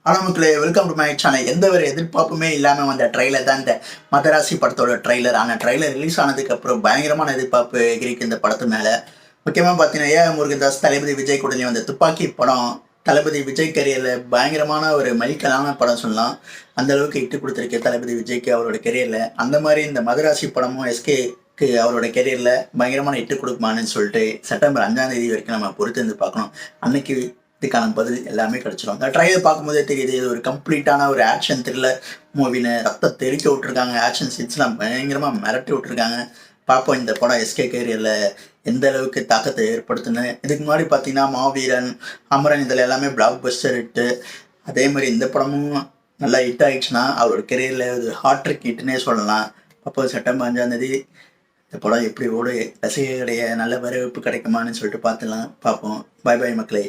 Hello மக்களே, welcome to my channel. எந்த ஒரு எதிர்பார்ப்புமே இல்லாமல் வந்த ட்ரெய்லர் தான் இந்த மதராசி படத்தோட ட்ரெய்லர். ஆனால் ட்ரெய்லர் ரிலீஸ் ஆனதுக்கப்புறம் பயங்கரமான எதிர்பார்ப்பு எகிரிக்கு இந்த படத்து மேலே. முக்கியமாக பார்த்தீங்கன்னா ஏஆர் முருகதாஸ் தளபதி விஜய் கூடயும் வந்த துப்பாக்கி படம் தளபதி விஜய் கரியரில் பயங்கரமான ஒரு மைல்கல்லான படம் சொல்லலாம். அந்த அளவுக்கு இட்டு கொடுத்துருக்கு தளபதி விஜய்க்கு அவரோட கெரியரில். அந்த மாதிரி இந்த மதராசி படமும் எஸ்கேக்கு அவரோட கெரியரில் பயங்கரமான இட்டு கொடுக்குமான்னு சொல்லிட்டு செப்டம்பர் 5ஆம் தேதி வரைக்கும் நம்ம பொறுத்து இருந்து பார்க்கணும். அன்னைக்கு இதுக்கான பதில் எல்லாமே கிடைச்சிடும். அந்த ட்ரைலர் பார்க்கும்போதே தெரியுது, இது ஒரு கம்ப்ளீட்டான ஒரு ஆக்ஷன் த்ரில்லர் மூவின்னு. ரத்த தெறிக்க விட்டுருக்காங்க, ஆக்ஷன் சீன்ஸ்லாம் பயங்கரமாக மிரட்டி விட்டுருக்காங்க. பார்ப்போம் இந்த படம் எஸ்கே கேரியரில் எந்த அளவுக்கு தாக்கத்தை ஏற்படுத்துன்னு. இதுக்கு முன்னாடி பார்த்தீங்கன்னா மாவீரன், அமரன் இதில் எல்லாமே பிளாக் பஸ்டர் ஹிட்டு. அதே மாதிரி இந்த படமும் நல்லா ஹிட் ஆகிடுச்சுன்னா அவரோட கெரியரில் ஒரு ஹாட்ரிக் ஹிட்னே சொல்லலாம். அப்போ செப்டம்பர் 5ஆம் தேதி இந்த படம் எப்படி ஓடு, ரசிகர்களுடைய நல்ல வரவேற்பு கிடைக்குமான்னு சொல்லிட்டு பார்த்துலாம் பார்ப்போம். பாய் பாய் மக்களே.